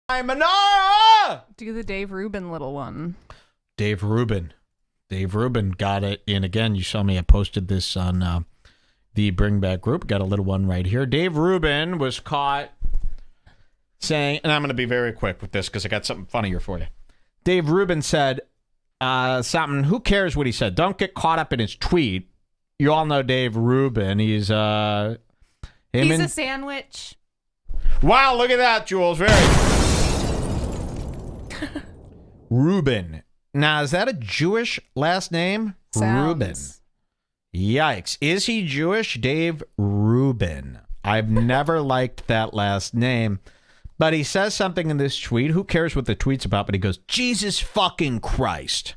Manara! Do the Dave Rubin little one. Dave Rubin got it in again. You saw me. I posted this on the Bring Back group. Got a little one right here. Dave Rubin was caught saying, and I'm going to be very quick with this because I got something funnier for you. Dave Rubin said something. Who cares what he said? Don't get caught up in his tweet. You all know Dave Rubin. He's a sandwich. Wow, look at that, Jules. Very Rubin. Now, is that a Jewish last name? Sounds. Rubin. Yikes. Is he Jewish? Dave Rubin. I've never liked that last name. But he says something in this tweet. Who cares what the tweet's about? But he goes, Jesus fucking Christ.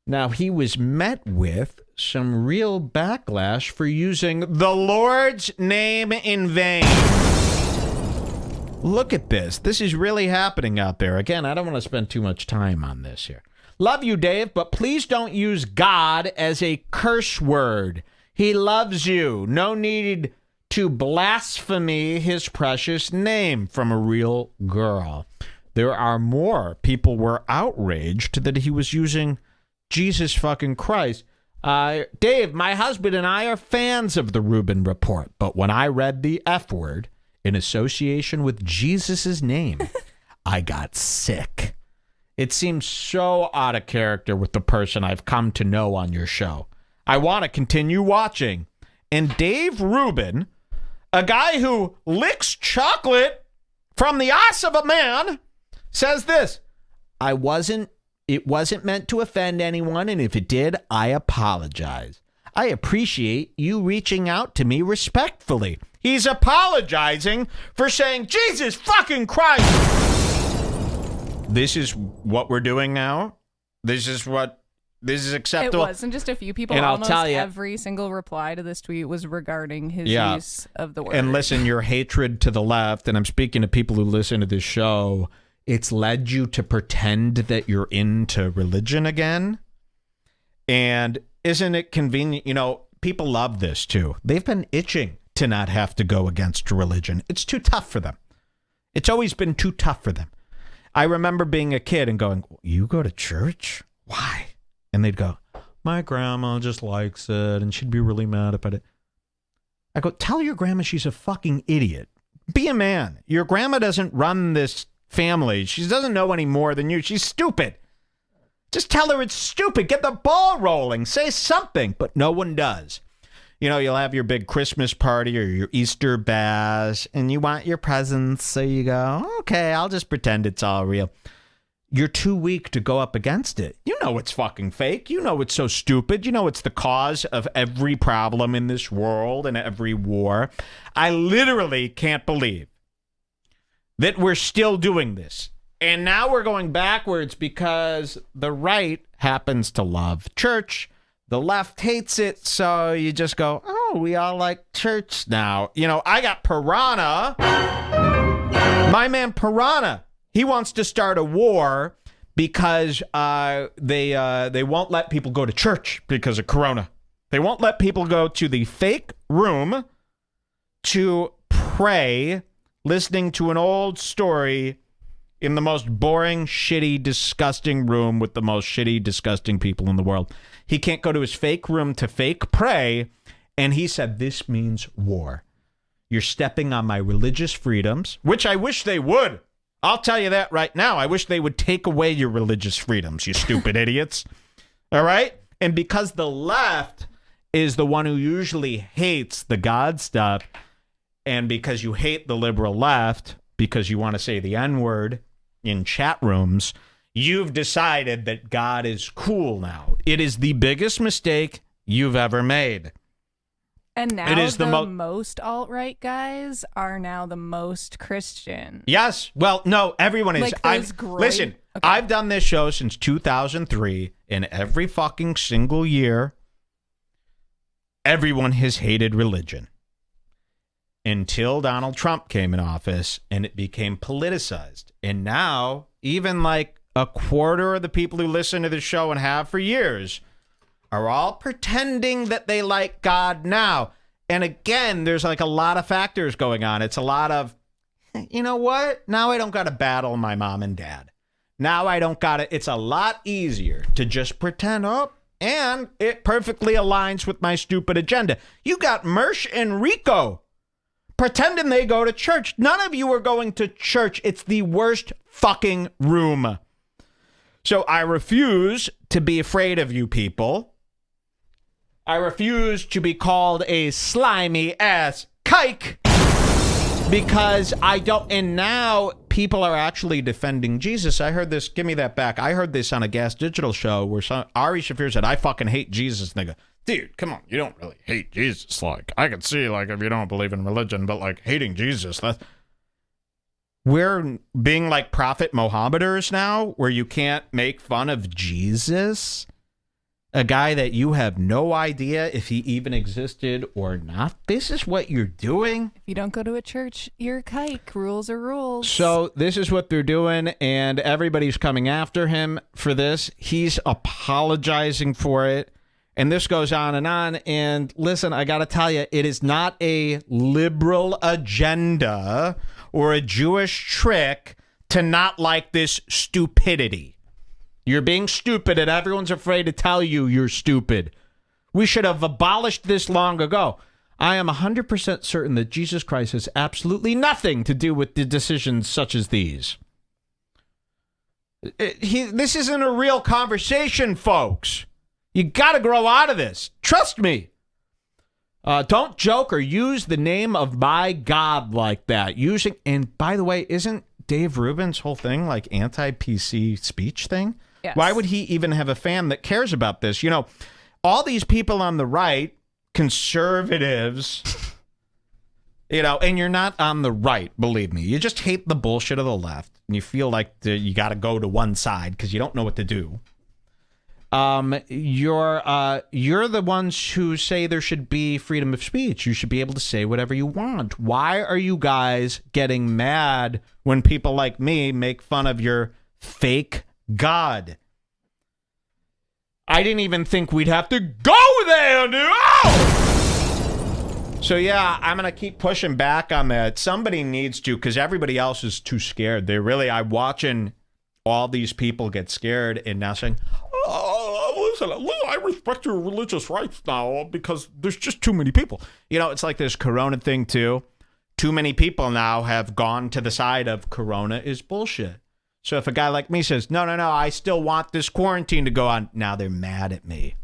Now, he was met with some real backlash for using the Lord's name in vain. Look at this. This is really happening out there. Again, I don't want to spend too much time on this here. Love you, Dave, but please don't use God as a curse word. He loves you. No need to blaspheme his precious name. From a real girl. There are more. People were outraged that he was using Jesus fucking Christ. Dave, my husband and I are fans of the Rubin Report, but when I read the F word in association with Jesus's name, I got sick. It seems so out of character with the person I've come to know on your show. I want to continue watching. And Dave Rubin, a guy who licks chocolate from the ass of a man, says this: It wasn't meant to offend anyone, and if it did, I apologize. I appreciate you reaching out to me respectfully. He's apologizing for saying, Jesus fucking Christ. This is what we're doing now? This is acceptable? It wasn't just a few people. And almost I'll tell you, every single reply to this tweet was regarding his use of the word. And listen, your hatred to the left, and I'm speaking to people who listen to this show, it's led you to pretend that you're into religion again. And isn't it convenient? You know, people love this too. They've been itching to not have to go against religion. It's too tough for them. It's always been too tough for them. I remember being a kid and going, you go to church? Why? And they'd go, my grandma just likes it and she'd be really mad about it. I go, tell your grandma she's a fucking idiot. Be a man. Your grandma doesn't run this family. She doesn't know any more than you. She's stupid. Just tell her it's stupid. Get the ball rolling. Say something. But no one does. You know, you'll have your big Christmas party or your Easter bash, and you want your presents, so you go, okay, I'll just pretend it's all real. You're too weak to go up against it. You know it's fucking fake. You know it's so stupid. You know it's the cause of every problem in this world and every war. I literally can't believe that we're still doing this. And now we're going backwards because the right happens to love church. The left hates it, so you just go, oh, we all like church now. You know, I got Piranha. My man Piranha, he wants to start a war because they won't let people go to church because of Corona. They won't let people go to the fake room to pray, listening to an old story in the most boring, shitty, disgusting room with the most shitty, disgusting people in the world. He can't go to his fake room to fake pray, and he said, this means war. You're stepping on my religious freedoms, which I wish they would. I'll tell you that right now. I wish they would take away your religious freedoms, you stupid idiots. All right? And because the left is the one who usually hates the God stuff, and because you hate the liberal left, because you want to say the N-word in chat rooms, you've decided that God is cool now. It is the biggest mistake you've ever made. And now it is the most alt-right guys are now the most Christian. Yes. Well, no, everyone is. Listen, okay. I've done this show since 2003, and every fucking single year, everyone has hated religion. Until Donald Trump came in office and it became politicized. And now, even like a quarter of the people who listen to the show and have for years are all pretending that they like God now. And again, there's like a lot of factors going on. It's a lot of you know what? Now I don't got to battle my mom and dad. Now I don't got to. It's a lot easier to just pretend, and it perfectly aligns with my stupid agenda. You got Mersh and Rico pretending they go to church. None of you are going to church. It's the worst fucking room. So I refuse to be afraid of you people. I refuse to be called a slimy ass kike because I don't. And now people are actually defending Jesus. I heard this. Give me that back. I heard this on a Gas Digital show where Ari Shaffir said, I fucking hate Jesus. And they go, dude, come on. You don't really hate Jesus. Like, I could see, like, if you don't believe in religion, but, like, hating Jesus, we're being like prophet Mohammeders now, where you can't make fun of Jesus, a guy that you have no idea if he even existed or not. This is what you're doing. If you don't go to a church, you're a kike. Rules are rules. So this is what they're doing, and everybody's coming after him for this. He's apologizing for it, and this goes on. And listen, I got to tell you, it is not a liberal agenda or a Jewish trick to not like this stupidity. You're being stupid, and everyone's afraid to tell you you're stupid. We should have abolished this long ago. I am 100% certain that Jesus Christ has absolutely nothing to do with the decisions such as these. This isn't a real conversation, folks. You got to grow out of this. Trust me. Don't joke or use the name of my God like that. And by the way, isn't Dave Rubin's whole thing like anti-PC speech thing? Yes. Why would he even have a fan that cares about this? You know, all these people on the right, conservatives, and you're not on the right, believe me. You just hate the bullshit of the left, and you feel like you got to go to one side because you don't know what to do. You're the ones who say there should be freedom of speech. You should be able to say whatever you want. Why are you guys getting mad when people like me make fun of your fake God? I didn't even think we'd have to go there, dude. Oh! So yeah, I'm going to keep pushing back on that. Somebody needs to, because everybody else is too scared. I'm watching all these people get scared and now saying, listen, I respect your religious rights now because there's just too many people. It's like this Corona thing too. Too many people now have gone to the side of Corona is bullshit. So if a guy like me says, no, I still want this quarantine to go on, now they're mad at me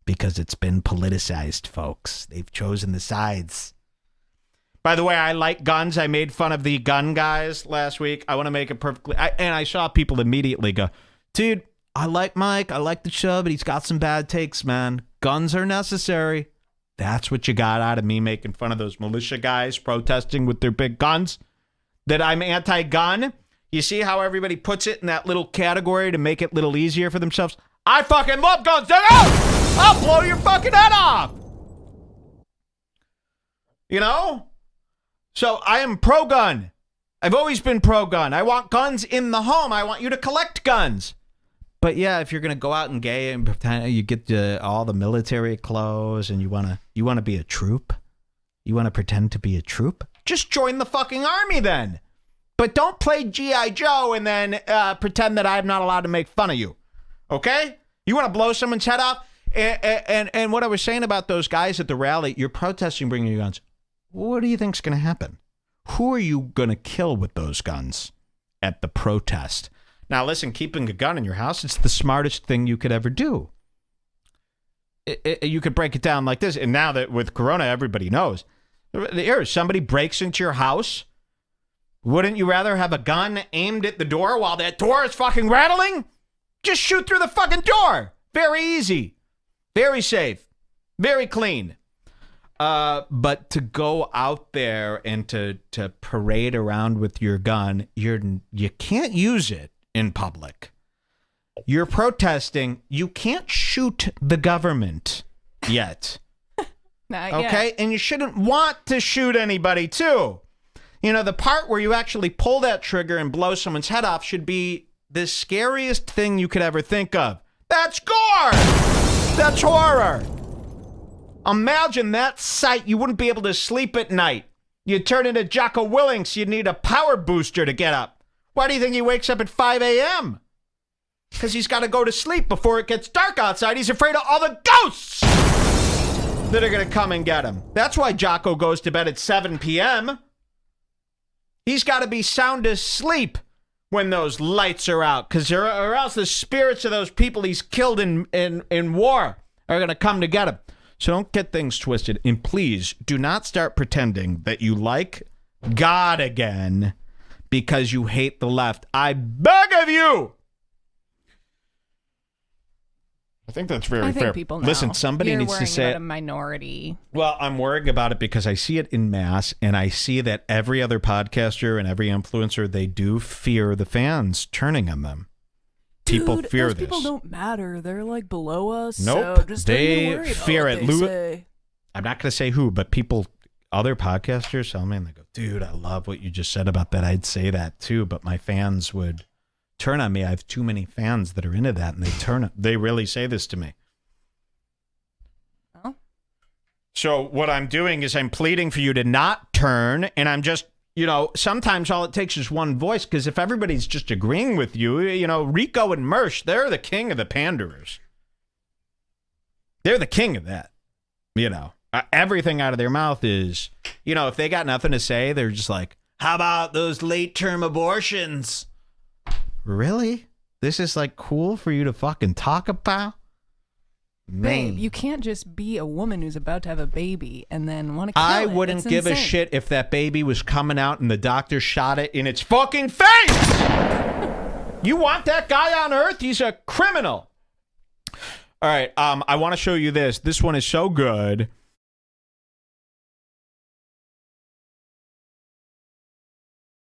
because it's been politicized, folks. They've chosen the sides. By the way, I like guns. I made fun of the gun guys last week. I want to make it perfectly. And I saw people immediately go, dude, I like Mike. I like the show, but he's got some bad takes, man. Guns are necessary. That's what you got out of me making fun of those militia guys protesting with their big guns. That I'm anti-gun. You see how everybody puts it in that little category to make it a little easier for themselves? I fucking love guns. I'll blow your fucking head off. So I am pro-gun. I've always been pro-gun. I want guns in the home. I want you to collect guns. But yeah, if you're gonna go out and gay and pretend you get all the military clothes and you wanna be a troop, you wanna pretend to be a troop, just join the fucking army then. But don't play G.I. Joe and then pretend that I'm not allowed to make fun of you. Okay? You wanna blow someone's head off? And what I was saying about those guys at the rally, you're protesting bringing your guns. What do you think's gonna happen? Who are you gonna kill with those guns at the protest? Now, listen, keeping a gun in your house, it's the smartest thing you could ever do. You could break it down like this. And now that with Corona, everybody knows. Here, somebody breaks into your house. Wouldn't you rather have a gun aimed at the door while that door is fucking rattling? Just shoot through the fucking door. Very easy. Very safe. Very clean. But to go out there and to parade around with your gun, you can't use it in public. You're protesting. You can't shoot the government yet. Not okay? Yet. And you shouldn't want to shoot anybody, too. The part where you actually pull that trigger and blow someone's head off should be the scariest thing you could ever think of. That's gore! That's horror! Imagine that sight. You wouldn't be able to sleep at night. You turn into Jocko Willink, you need a power booster to get up. Why do you think he wakes up at 5 a.m.? Because he's got to go to sleep before it gets dark outside. He's afraid of all the ghosts that are going to come and get him. That's why Jocko goes to bed at 7 p.m. He's got to be sound asleep when those lights are out, because or else the spirits of those people he's killed in war are going to come to get him. So don't get things twisted. And please do not start pretending that you like God again because you hate the left. I beg of you. I think that's very fair. People know. Listen, somebody needs to say a minority. Well, I'm worrying about it because I see it in mass, and I see that every other podcaster and every influencer, they do fear the fans turning on them. People fear this. People don't matter. They're like below us. Nope. So just they fear it. Say. I'm not going to say who, but people, other podcasters tell me, and they go, dude, I love what you just said about that. I'd say that too, but my fans would turn on me. I have too many fans that are into that, and they really say this to me. Oh. So what I'm doing is I'm pleading for you to not turn, and I'm just, sometimes all it takes is one voice, because if everybody's just agreeing with you, Rico and Mersh, they're the king of the panderers. They're the king of that. Everything out of their mouth is, if they got nothing to say, they're just like, how about those late-term abortions? Really? This is like cool for you to fucking talk about? Man. Babe, you can't just be a woman who's about to have a baby and then want to kill it. I wouldn't give a shit if that baby was coming out and the doctor shot it in its fucking face! You want that guy on Earth? He's a criminal. All right, I want to show you this. This one is so good.